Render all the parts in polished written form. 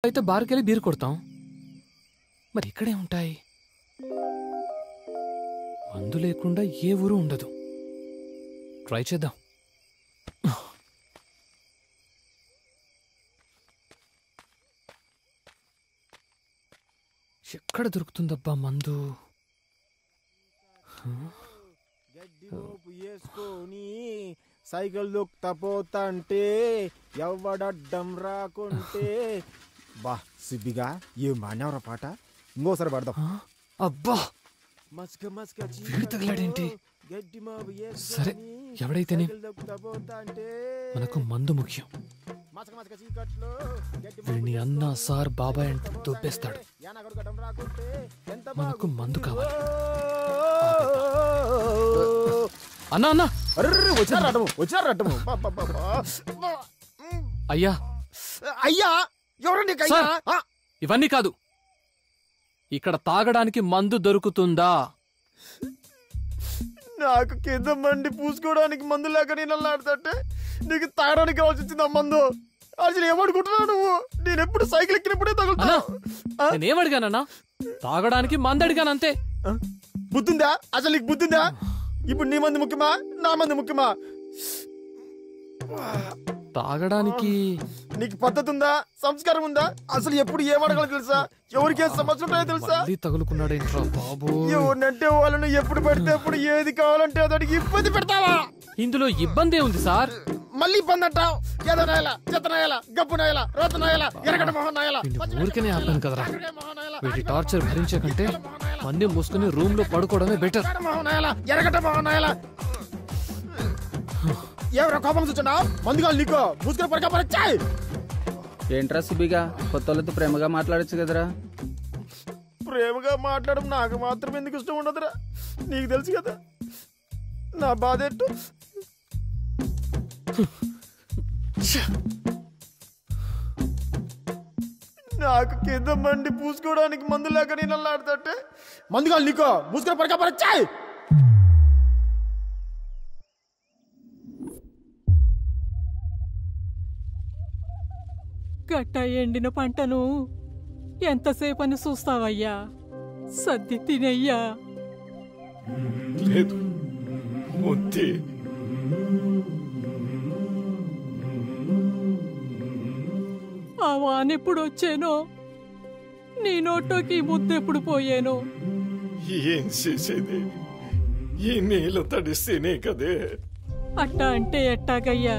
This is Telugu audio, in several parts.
అయితే బార్కెళ్ళి బీర్ కొడతాం. మరి ఇక్కడే ఉంటాయి. మందు లేకుండా ఏ ఊరు ఉండదు. ట్రై చేద్దాం. ఎక్కడ దొరుకుతుందబ్బా మందు? సైకిల్ దొక్కుతా పోతాంటే ఎవడడ్డం రాకుంటే బా సిబ్బిగా ఏ మానవరా పాట ఇంకోసారి పడదాం. అబ్బా వీడు తగలాడేంటి? సరే ఎవడైతేనే మనకు మందు ముఖ్యం. వీడిని అన్న సార్ బాబాయ్ అంటే దొబ్బేస్తాడు. మనకు మందు కావాలి. అన్నా అన్నా వచ్చారటము అయ్యా అయ్యా ఎవరండి? ఇవన్నీ కాదు, ఇక్కడ తాగడానికి మందు దొరుకుతుందా? నాకు కింద మండి పూసుకోవడానికి మందు లేక నేను అల్లాడుతుంటే నీకు తాగడానికి కావాల్సి వచ్చింది ఆ మందు. అసలు ఏమనుకుంటున్నావు నువ్వు? నేను ఎప్పుడు సైకిల్ ఎక్కినప్పుడే తగులుతా. నేనేమడిగానన్నా? తాగడానికి మందు అడిగానంతే. బుద్ధిందా? అసలు నీకు బుద్ధిందా? ఇప్పుడు నీ మంది ముఖ్యమా నా మంది ముఖ్యమా? తాగడానికి నీకు పద్ధతి ఉందా? సంస్కారం ఉందా? అసలు ఎప్పుడు ఏమడగలో తెలుసా? ఎవరికి ఏ సమస్య ఉంటాయో తెలుసా? తగులుకున్నాడేంట్రా బాబు? ఎవరినంటే వాళ్ళను ఎప్పుడు పెడితే ఎప్పుడు ఏది కావాలంటే అతడికి ఇబ్బంది పెడతావా? ఇందులో ఇబ్బంది ఉంది సార్. మళ్ళీ ఇబ్బంది అంటావు. ఏదో నాయలా, చెత్త నాయలా, గబ్బు నాయలా, రోత నాయలా, ఎరగడ మొహం నాయలా. ఊరికనే ఆపాను కదరా. వీటి టార్చర్ భరించే కంటే అన్ని మూసుకుని రూమ్ లో పడుకోవడమే బెటర్. ఎరగట మొహం నాయలా. ఎవరో కోపం చూచున్నా మందుగా నీకో మూసుకుని పడకపోయి. ఏంట్రా సుబ్బిగా కొత్తలతో ప్రేమగా మాట్లాడచ్చు కదరా? ప్రేమగా మాట్లాడడం నాకు మాత్రం ఎందుకు ఇష్టం ఉండదురా? నీకు తెలుసు కదా నా బాధ ఎట్టు. నాకు కింద మండి పూసుకోవడానికి మందు లేక నేను అల్లాడుతుంటే మందుగా నీకో మూసుకుని పడకపోయి. గట్ట ఎండిన పంటను ఎంతసేపని చూస్తావయ్యా? సర్ది తినయ్యా. లేదు ముద్ది, ఆ వానెప్పుడు వచ్చేనో, నీ నోట్లోకి ముద్దెప్పుడు పోయేనో. ఏం చేసేది? ఈ నీళ్ళు తడిస్తేనే కదే. అట్టా అంటే ఎట్టాగయ్యా?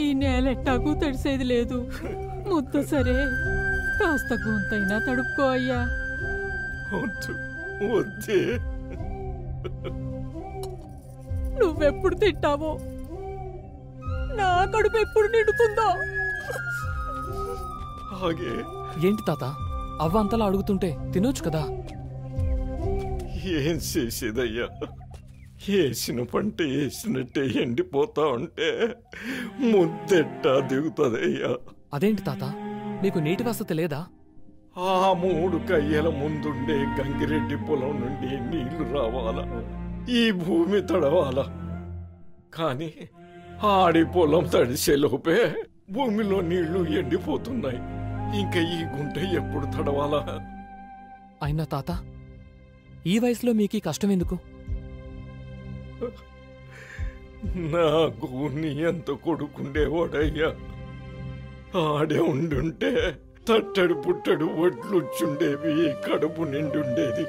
ఈ నేలెట్టాಗೂ తడిసేది లేదు. ముద్ద సరే, కాస్త గొంతైనా తడుపుకో అయ్యా. వద్దే. నువ్వెప్పుడు తింటావో, నా కడుపు ఎప్పుడు నిండుతుందో. ఏంటి తాత అవ్వ అంతలా అడుగుతుంటే తినొచ్చు కదా? ఏం చేసేదయ్యా? వేసిన పంట వేసినట్టే ఎండిపోతా ఉంటే ముద్దెట్టా దిగుతుందయ్యా. అదేంటి తాత, మీకు నీటి వసతి లేదా? ఆ 3 కయ్యల ముందుండే గంగిరెడ్డి పొలం నుండి నీళ్లు రావాలా, ఈ భూమి తడవాలా. కాని ఆడి పొలం తడిసేలోపే భూమిలో నీళ్లు ఎండిపోతున్నాయి. ఇంకా ఈ గుంట ఎప్పుడు తడవాలా? అయినా తాత, ఈ వయసులో మీకు కష్టం ఎందుకు? నాకు నీ ఎంత కొడుకుండేవాడయ్యా. ఆడే ఉండుంటే తట్టడు పుట్టడు ఒడ్లుచ్చుండేవి, కడుపు నిండుండేది.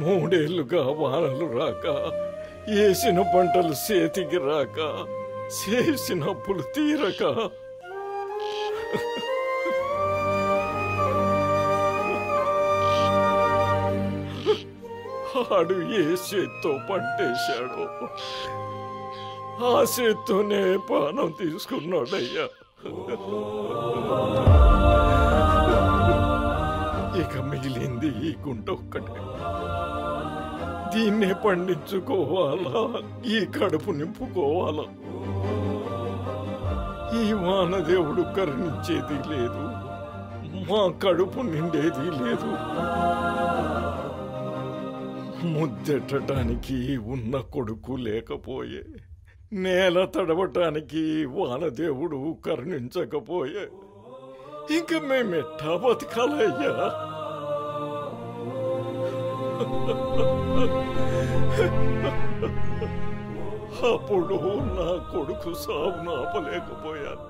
3 ఏళ్లుగా వానలు రాక, వేసిన పంటలు చేతికి రాక, చేసిన అప్పులు తీరక, ఆడు ఏ చేత్తో పంటేశాడో ఆ చేత్తోనే పానం తీసుకున్నాడయ్యా. ఇక మిగిలింది ఈ గుంట ఒక్కటే. దీన్నే పండించుకోవాలా, ఈ కడుపు నింపుకోవాలా. ఈ వానదేవుడు కరుణించేది లేదు, మా కడుపు నిండేది లేదు. ముద్దెట్టడానికి ఉన్న కొడుకు లేకపోయే నేల తడవటానికి వానదేవుడు కరుణించకపోయే ఇంక మేమెట్టా బతకాలయ్యా? అప్పుడు నా కొడుకు సావును ఆపలేకపోయాను,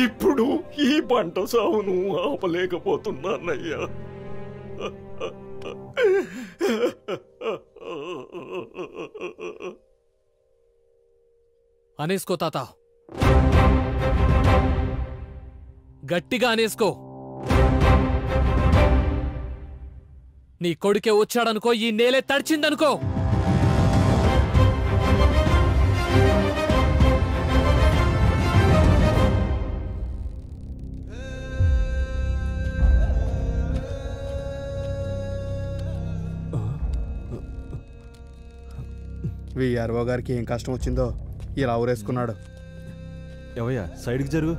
ఇప్పుడు ఈ పంట సావును ఆపలేకపోతున్నానయ్యా. అనేసుకో తాత, గట్టిగా అనేసుకో. నీ కొడుకే వచ్చాడనుకో, ఈ నేలే తడిచిందనుకో. విఆర్ఓ గారికి ఏం కష్టం వచ్చిందో ఇలా ఊరేసుకున్నాడు. ఎవయ్యా సైడ్కి జరుగు.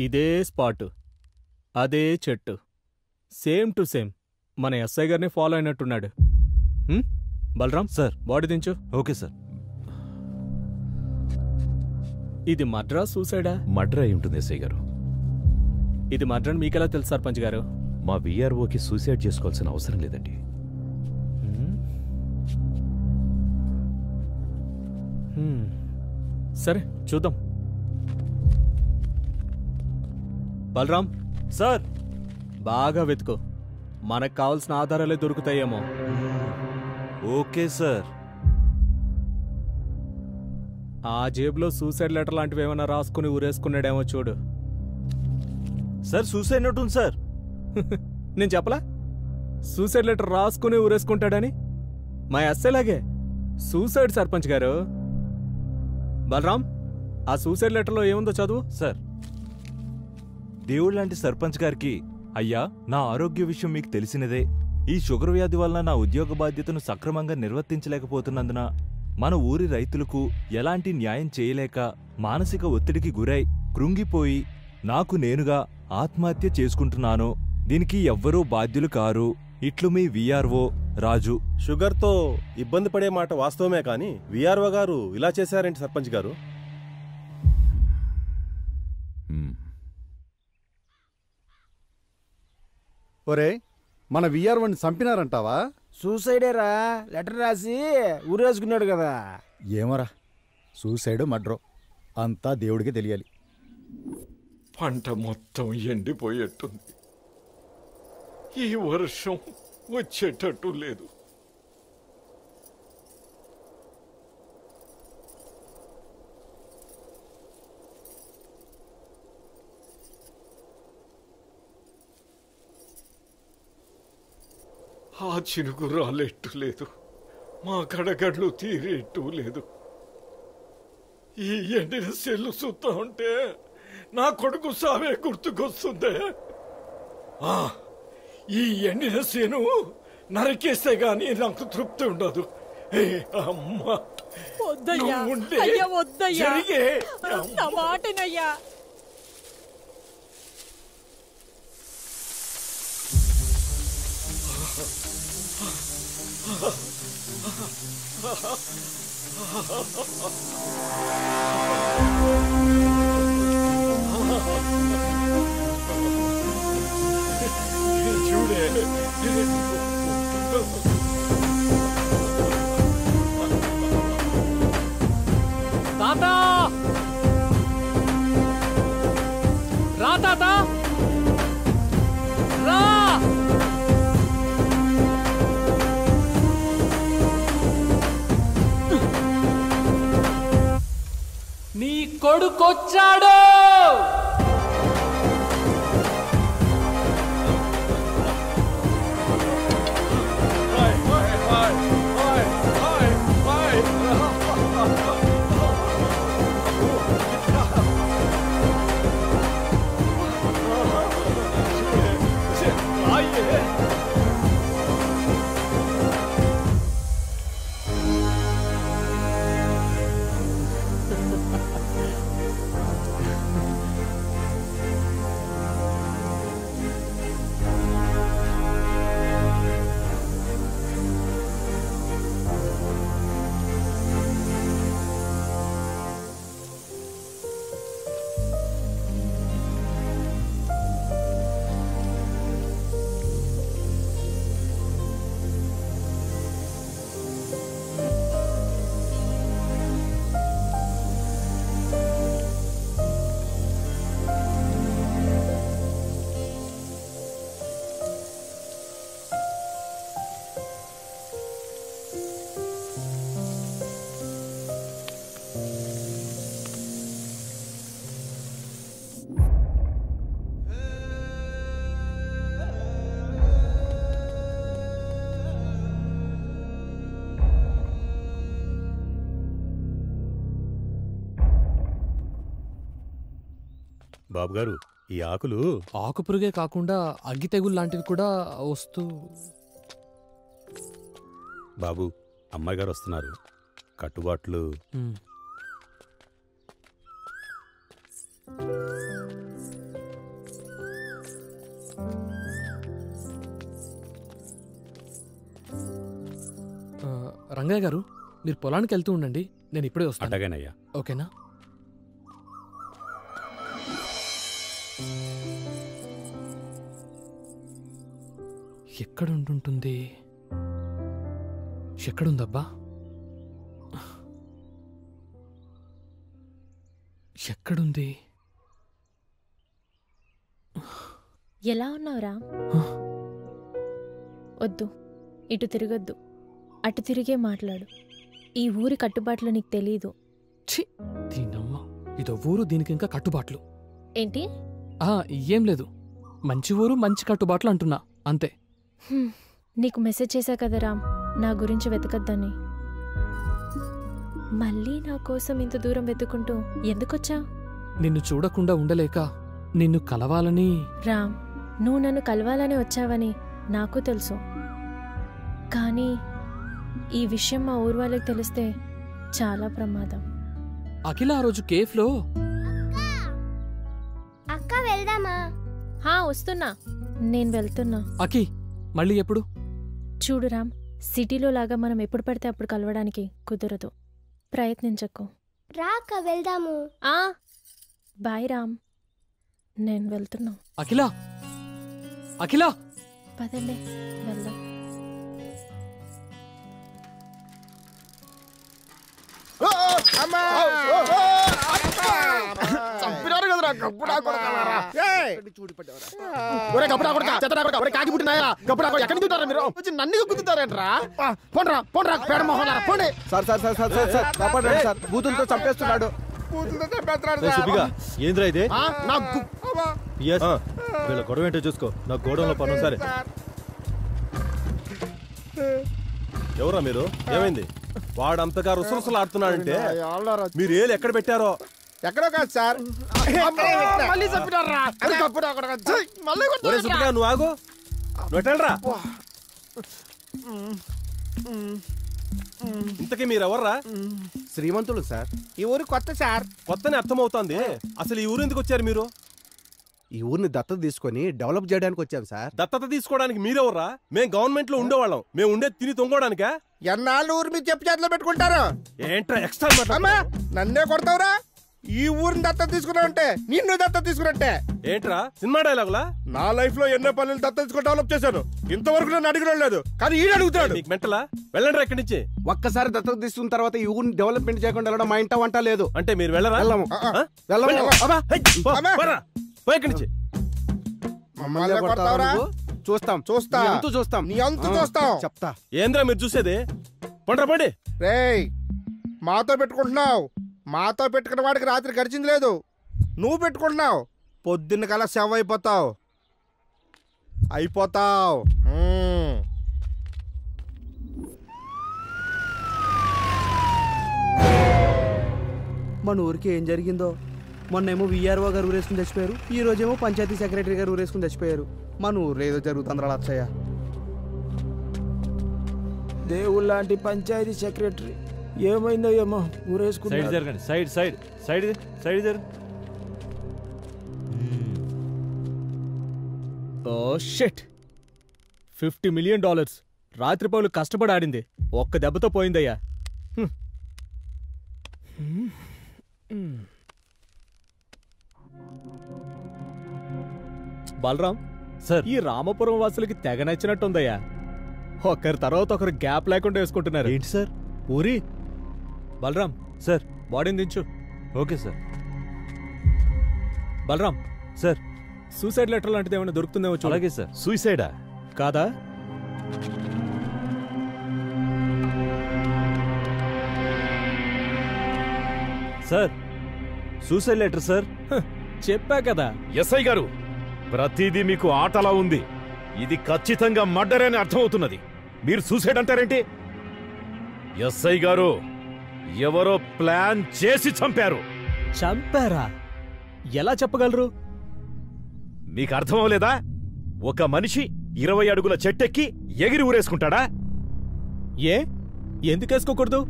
ఇదే స్పాటు, అదే చెట్టు, సేమ్ టు సేమ్ మన ఎస్ఐ గారిని ఫాలో అయినట్టున్నాడు. బలరాం సార్, బాడీ దించు. Okay sir. ఇది మర్డరా సూసైడా? మర్డర్ అయి ఉంటుంది ఎస్ఐ గారు. ఇది మర్డర్ అని మీకెలా తెలుసు సర్పంచ్ గారు? మా విఆర్ఓకి సూసైడ్ చేసుకోవాల్సిన అవసరం లేదండి. సరే చూద్దాం. బలరాం సార్, బాగా వెతుకో, మనకు కావాల్సిన ఆధారాలే దొరుకుతాయేమో. Okay sir. ఆ జేబులో సూసైడ్ లెటర్ లాంటివి ఏమైనా రాసుకుని ఊరేసుకున్నాడేమో చూడు. సార్ సూసైడ్ నోట్ ఉంది సార్. నేను చెప్పలా సూసైడ్ లెటర్ రాసుకుని ఊరేసుకుంటాడని? మా ఎస్ఐలాగే సూసైడ్ సర్పంచ్ గారు. బలరాం, ఆ సూసైడ్ లెటర్లో ఏముందో చదువు. సార్, దేవుడు లాంటి సర్పంచ్ గారికి, అయ్యా నా ఆరోగ్య విషయం మీకు తెలిసినదే. ఈ షుగర్ వ్యాధి వలన నా ఉద్యోగ బాధ్యతను సక్రమంగా నిర్వర్తించలేకపోతున్నందున మన ఊరి రైతులకు ఎలాంటి న్యాయం చేయలేక మానసిక ఒత్తిడికి గురై కృంగిపోయి నాకు నేనుగా ఆత్మహత్య చేసుకుంటున్నాను. దీనికి ఎవ్వరూ బాధ్యులు కారు. ఇట్లు మీ విఆర్ఓ రాజు. షుగర్తో ఇబ్బంది పడే మాట వాస్తవమే కానీ విఆర్ఓ గారు ఇలా చేశారేంటి సర్పంచ్ గారు? ఒరే, మన విఆర్ఓని చంపినారంటావా? సూసైడేరా, లెటర్ రాసి ఊరేసుకున్నాడు కదా. ఏమోరా, సూసైడ్ మర్డరో అంతా దేవుడికి తెలియాలి. పంట మొత్తం ఎండిపోయేట్టుంది. ఈ వర్షం వచ్చేటట్టు లేదు. ఆ చినుకు రాలేట్టు లేదు, మా కడగడ్లు తీరేట్టు లేదు. ఈ ఎండిన సెల్లు చూస్తా ఉంటే నా కొడుకు సావే గుర్తుకొస్తుంది. ఈ ఎండిన సేను నరికేస్తే గాని నాకు తృప్తి ఉండదు. అమ్మా వద్దయ్యా, ఉండే అయ్యా వద్దయ్యా, జరిగే నా మాటనయ్యా. చూడే తాత, రా తాత, రా. నీ కొడుకొచ్చాడు. బాబుగారు ఈ ఆకులు ఆకుపురుగే కాకుండా అగ్గి తెగులు లాంటివి కూడా వస్తూ. బాబు అమ్మాయి గారు వస్తున్నారు. కట్టుబాట్లు రంగయ్య గారు, మీరు పొలానికి వెళ్తూ ఉండండి, నేను ఇప్పుడే వస్తాను. అట్టగానయ్యా. ఓకేనా? ఎక్కడుంటుంది? ఎక్కడుందబ్బా? ఎక్కడుంది? ఎలా ఉన్నావురా? వద్దు, ఇటు తిరగొద్దు, అటు తిరిగే మాట్లాడు. ఈ ఊరి కట్టుబాట్లు నీకు తెలీదు. దీనమ్మ, ఇదో ఊరు, దీనికి ఇంకా కట్టుబాట్లు ఏంటి? ఏం లేదు, మంచి ఊరు మంచి కట్టుబాట్లు అంటున్నా, అంతే. నీకు మెసేజ్ చేశా కదా రామ్, నా గురించి వెతకద్దని. మళ్ళీ నా కోసం ఇంత దూరం వెతుకుంటూ ఎందుకొచ్చా? నిన్ను చూడకుండా ఉండలేక నిన్ను కలవాలని. రామ్, నువ్వు నన్ను కలవాలని వచ్చావని నాకు తెలుసు, కానీ ఈ విషయం మా ఊరు వాళ్ళకి తెలిస్తే చాలా ప్రమాదం. అఖిల ఆ రోజు కేఫ్లో. అక్క వెళ్దామా? వస్తున్నా, నేను వెళ్తున్నా. అఖి, మళ్ళీ ఎప్పుడు? చూడు రామ్, సిటీలో లాగా మనం ఎప్పుడు పడితే అప్పుడు కలవడానికి కుదరదు, ప్రయత్నించకు. రా అక్క వెళ్దాము. బాయ్ రామ్, నేను వెళ్తున్నా. అఖిల, అఖిల, పదండి వెళ్దాం. చంపినారు కదరా గప్పుడా కొడకలారా. ఒరే గప్పుడా కొడక, చెత్తడా కొడక, ఒరే కాకి పుట్టినాయా గప్పుడా కొడక, ఎక్కడి నుంచి ఉంటారా మీరు? వచ్చి నన్ను గుద్దుతారేంట్రా? పోండ్రా పోండ్రా, పేడ మొహలారా పోండి. Sir sir sir sir sir కాపాడండి సార్, బూతులతో చంపేస్తున్నాడు. బూతులతో చంపేస్తున్నాడు. ఏంద్రా ఇదే? నాకు వీళ్ళ గొడవ ఏంటో చూసుకో, నాకు గోడంలో పను. సరే ఎవరా మీరు? ఏమైంది? వాడంతగా రుసరుసలు ఆడుతున్నాడంటే మీరు ఏళ్ళు ఎక్కడ పెట్టారో? ఎక్కడో కాదు సార్, మళ్ళీ చంపినారా? నువ్వు ఆగు, నువ్వెట్టరా? ఇంతకీ మీరెవర్రా? శ్రీమంతులు సార్. ఈ ఊరు కొత్త సార్. కొత్తనే అర్థమవుతోంది. అసలు ఈ ఊరు ఎందుకు వచ్చారు మీరు? ఈ ఊరిని దత్తత తీసుకొని డెవలప్ చేయడానికి వచ్చాం సార్. దత్తత తీసుకోవడానికి మీరెవర్రా? మేము గవర్నమెంట్ లో ఉండేవాళ్ళం, మేము ఉండేది తిని తొంగోడానికా? ఎన్నాళ్ళు ఊరు మీరు చెప్పు చేతిలో పెట్టుకుంటారు? ఏంట్రా ఎక్స్ట్రా? నన్నే కొడతావురా? ఈ ఊరిని దత్తత తీసుకున్నావంటే నిన్ను దత్తత తీసుకున్నట్టే. ఏంట్రా సినిమా డైలాగులా? నా లైఫ్ లో ఎన్నో పనులు దత్తత తీసుకుని డెవలప్ చేశాను, ఇంతవరకు నన్ను అడిగిన లేదు, కానీ ఈడు అడుగుతాడు. మీకు మెంటలా? వెళ్ళండి ఇక్కడి నుంచి. ఒక్కసారి దత్తత తీసుకున్న తర్వాత ఈ ఊరిని డెవలప్మెంట్ చేయకుండా వెళ్ళడం మా ఇంట వంట లేదు. అంటే మీరు వెళ్ళరా? వెళ్ళము. చూస్తాం చూస్తా చూస్తాం నీ అంతు చూస్తాం. చెప్తా. ఏంద్రా మీరు చూసేది? పండ్రా పండి. రేయ్, మాతో పెట్టుకుంటున్నావు, మాతో పెట్టుకున్న వాడికి రాత్రి గడిచింది లేదు. నువ్వు పెట్టుకుంటున్నావు, పొద్దున్న కల్లా సెవ్ అయిపోతావు. మన ఊరికి ఏం జరిగిందో? మొన్నేమో విఆర్ఓ గారు ఊరేసుకుని చచ్చిపోయారు, ఈ రోజేమో పంచాయతీ సెక్రటరీ గారు ఊరేసుకుని చచ్చిపోయారు. మన ఊర్లో ఏదో జరుగుతుందిరా లచ్చయ్య. దేవుళ్ళ లాంటి పంచాయతీ సెక్రటరీ ఏమైందో ఏమో ఊరేసుకుని. సైడ్ జరగండి, సైడ్ సైడ్ సైడ్ సైడ్ జరగండి. ఓ షిట్, $50 మిలియన్ రాత్రిపౌలు కష్టపడి ఆడింది, ఒక్క దెబ్బతో పోయిందయ్యా. బలరాం సార్, ఈ రామపురం వాసులకి తెగ నచ్చినట్టుందయ్యా. ఒకరి తర్వాత ఒకరు గ్యాప్ లేకుండా వేసుకుంటున్నారు. ఏంటి సార్? ఊరి బలరాం సార్, బాడీని దించు. Okay sir. Balaram sir, suicide letter లాంటిది ఏమైనా దొరుకుతుందేమో చూడు. అలాగే సార్. సూసైడా? కాదా? Sir, suicide letter sir. చెప్పా కదా. ఎస్ఐ గారు, ప్రతిదీ మీకు ఆటలా ఉంది. ఇది ఖచ్చితంగా మర్డర్ అని అర్థమవుతున్నది. మీరు సూసైడ్ అంటారేంటి? ఎస్ఐ గారు, ఎవరో ప్లాన్ చేసి చంపారు. చంపారా? ఎలా చెప్పగలరు? మీకు అర్థం అవలేదా? ఒక మనిషి 20 అడుగుల చెట్టెక్కి ఎగిరి ఊరేసుకుంటాడా? ఏ ఎందుకేసుకోకూడదు?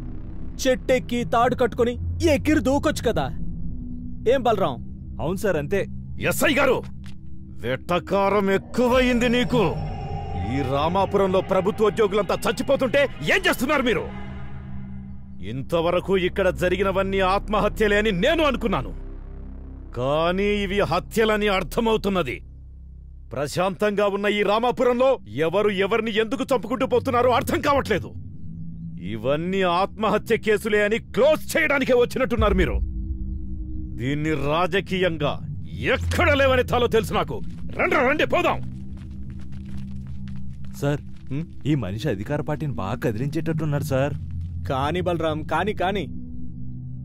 చెట్టెక్కి తాడు కట్టుకుని ఎగిరి దూకొచ్చు కదా. ఏం బలరాం? అవును సార్, అంతే. ఎస్ఐ గారు, వెట్టకారం ఎక్కువయింది నీకు. ఈ రామాపురంలో ప్రభుత్వ ఉద్యోగులంతా చచ్చిపోతుంటే ఏం చేస్తున్నారు మీరు? ఇంతవరకు ఇక్కడ జరిగినవన్నీ ఆత్మహత్యలే అని నేను అనుకున్నాను, కానీ ఇవి హత్యలని అర్థమవుతున్నది. ప్రశాంతంగా ఉన్న ఈ రామాపురంలో ఎవరు ఎవరిని ఎందుకు చంపుకుంటూ పోతున్నారో అర్థం కావట్లేదు. ఇవన్నీ ఆత్మహత్య కేసులే అని క్లోజ్ చేయడానికే వచ్చినట్టున్నారు మీరు. దీన్ని రాజకీయంగా ఎక్కడ లేవనెత్తాలో తెలుసు నాకు. రండి పోదాం. సార్, ఈ మనిషి అధికార పార్టీని బాగా కదిలించేటట్టున్నాడు సార్. కానీ బలరాం, కానీ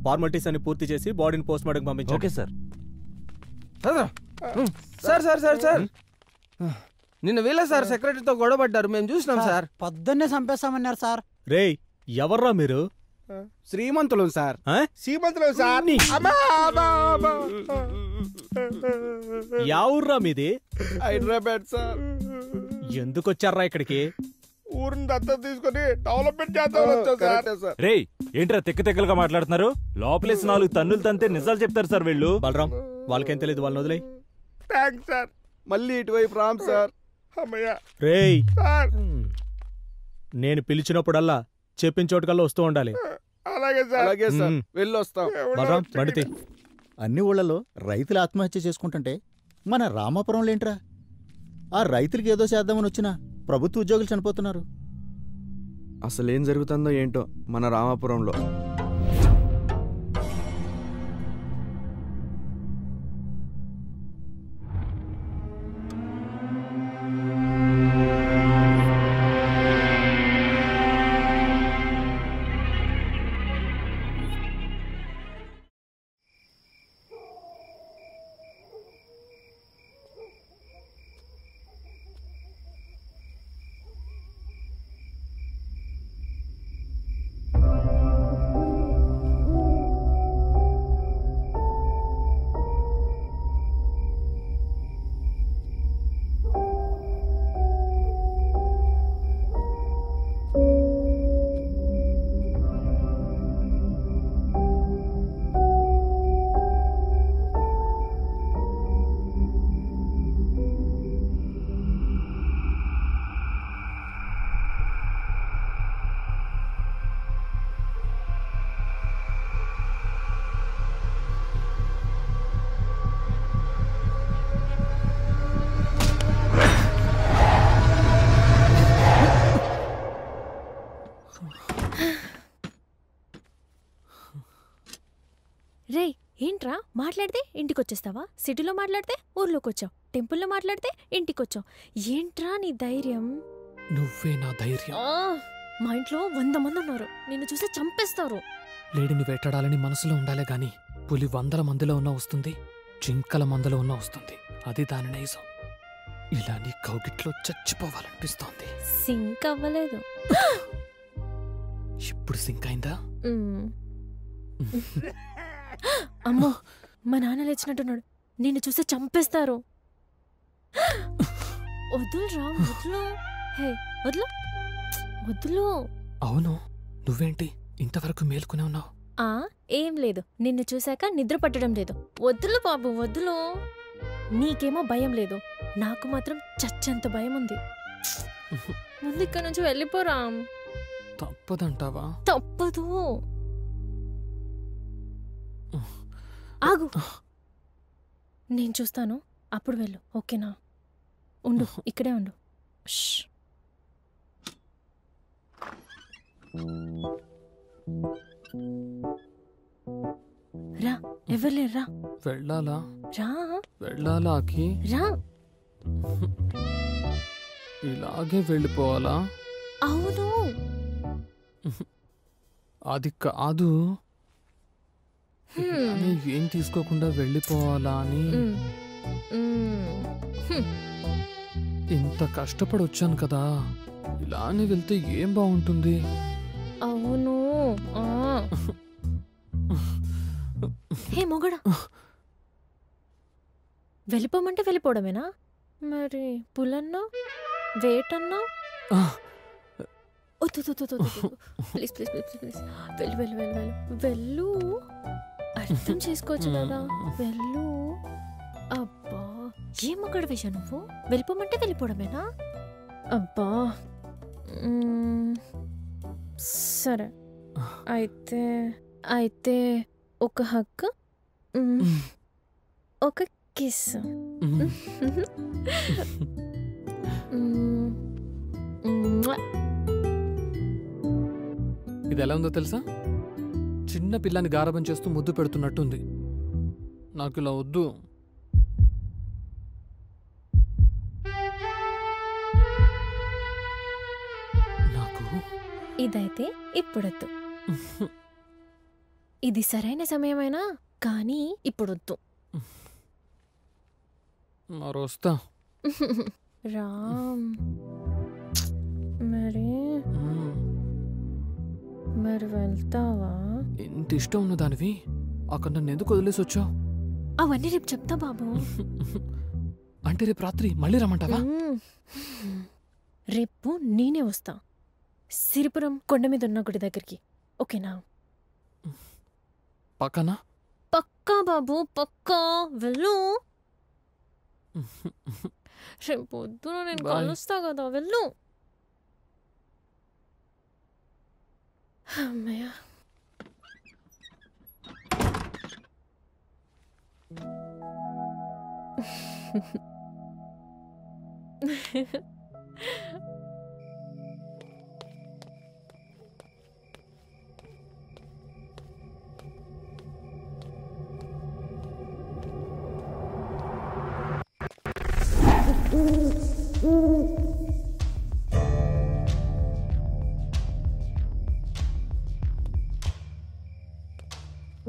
ఫార్మాలిటీస్ అని పూర్తి చేసి బాడీని పోస్ట్ మార్టం పంపించండి. Okay sir. సార్ నిన్న వీళ్ళ సార్ సెక్రటరీతో గొడవపడ్డారు, మేము చూసినాం సార్. పొద్దున్నే చంపేస్తామన్నారు సార్. రేయ్, ఎవర్రా మీరు? శ్రీమంతులు సార్. శ్రీమంతులు సార్. యావుర్రా మీది? హైదరాబాద్ సార్. ఎందుకొచ్చారా ఇక్కడికి? ఊరిని దత్తత తీసుకుని డెవలప్మెంట్ చేద్దాం సార్. రేయ్, ఏంట్రా తెక్కలుగా మాట్లాడుతున్నారు? లోపలేసి 4 తన్నులు తంతే నిజాలు చెప్తారు సార్ వీళ్ళు. బలరాం, వాళ్ళకేం తెలియదు, వాళ్ళని వదిలేయ్. Thanks sir. మళ్ళీ ఇటువైపు రామ్ సార్. రేయ్, నేను పిలిచినప్పుడల్లా చెప్పిన చోటుకల్లా వస్తూ ఉండాలి. అలాగే సార్. వెళ్ళొస్తాం. బలరాం, బండితి. అన్ని ఊళ్ళలో రైతులు ఆత్మహత్య చేసుకుంటుంటే మన రామాపురంలో ఏంట్రా? ఆ రైతులకి ఏదో చేద్దామని వచ్చినా ప్రభుత్వ ఉద్యోగులు చనిపోతున్నారు. అసలేం జరుగుతుందో ఏంటో మన రామాపురంలో. రే, ఏంట్రా మాట్లాడితే ఇంటికొచ్చేస్తావా? సిటీలో మాట్లాడితే ఊర్లోకి వచ్చావు, టెంపుల్లో మాట్లాడితే ఇంటికొచ్చావు. ఏంట్రా నీ ధైర్యం? నువ్వే నా ధైర్యం. మా ఇంట్లో 100 మంది ఉన్నారు, నిన్ను చూసి చంపేస్తారు. లేడిని వేటాడాలని మనసులో ఉండాలే గాని పులి 100 మందిలో ఉన్నా వస్తుంది, జింకల మందలో ఉన్నా వస్తుంది. అది దాని నైజం. ఇలా నీ కౌగిట్లో చచ్చిపోవాలనిపిస్తోంది. సింక్ అవ్వలేదు. ఇప్పుడు సింక్ అయిందా? అమ్మో, మా నాన్న లేచినట్టున్నాడు, నిన్ను చూసి చంపేస్తారు. వదులురా, వదులు. హే, వదులు వదులు. అవును, నువ్వేంటి ఇంతవరకు మేల్కొనే ఉన్నావు? ఏం లేదు, నిన్ను చూశాక నిద్ర పట్టడం లేదు. వద్దులు బాబు, వద్దులు. నీకేమో భయం లేదు, నాకు మాత్రం చచ్చెంత భయం ఉంది. ముందు ఇక్కడ నుంచి వెళ్ళిపోరా. తప్పదంటావా? తప్పదు. ఆగు, నేను చూస్తాను, అప్పుడు వెళ్ళు. ఓకేనా? ఉండు, ఇక్కడే ఉండు. రా, ఎవరు లేరా? వెళ్ళాలా? రా. వెళ్ళాలా? రా. ఇలాగే వెళ్ళిపోవాలా? అవును. అది కాదు, ఏం తీసుకోకుండా వెళ్ళిపోవాలా అని. ఇంత కష్టపడి వచ్చాను కదా, ఇలానే వెళ్తే ఏం బాగుంటుంది? అవును. హే మొగడా, వెళ్ళిపోమంటే వెళ్ళిపోవడమేనా? మరి పులన్నా వేటన్నా? ప్లీజ్ ప్లీజ్ ప్లీజ్ ప్లీజ్ వెళ్ళు వెళ్ళు వెళ్ళు వెళ్ళు వెళ్ళు. అర్థం చేసుకోవచ్చు కదా, వెళ్ళు. అబ్బా ఏం మొక్కడు విషయం నువ్వు? వెళ్ళిపోమంటే వెళ్ళిపోవడమేనా? అబ్బా సరే అయితే అయితే ఒక హక్, ఒక కిస్. ఇది ఎలా ఉందో తెలుసా? చిన్న పిల్లని గారాబం చేస్తూ ముద్దు పెడుతున్నట్టుంది. నాకు ఇలా వద్దు. నాకు ఇదైతే ఇప్పుడొద్దు. ఇది సరైన సమయమైనా కానీ ఇప్పుడొద్దు. మరొస్తా. రామ్ మరి మరి వెళ్తావా? ఇంత ఇష్టం ఉన్న దానివి అక్కడ నన్ను ఎందుకు వదిలేసి వచ్చావు? అవన్నీ రేపు చెప్తా బాబు. అంటే రేపు రాత్రి మళ్ళీ రమ్మంటావా? రేపు నేనే వస్తా సిరిపురం కొండ మీద ఉన్న గుడి దగ్గరికి. ఓకేనా? పక్కనా? పక్కా బాబు పక్కా. వెళ్ళు. రేపు పొద్దున నేను కలుస్తా కదా, వెళ్ళు. అమ్మయ్య.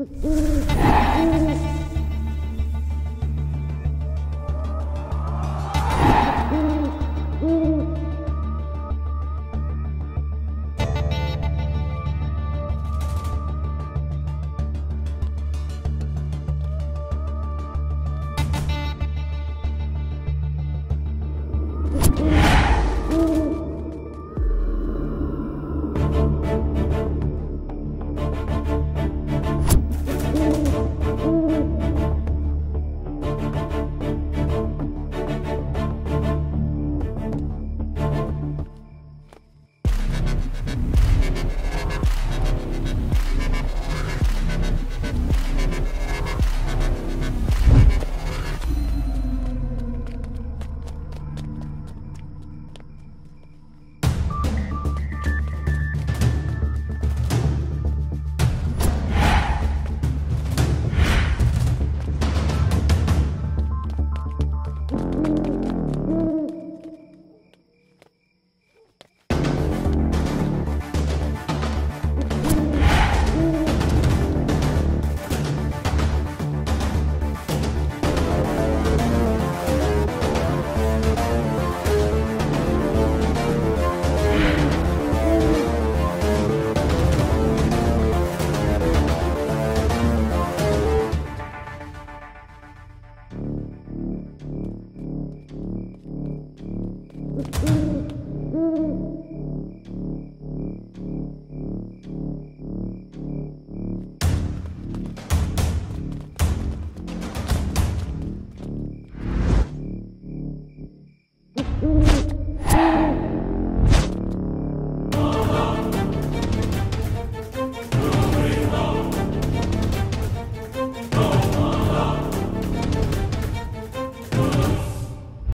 Mm-hmm.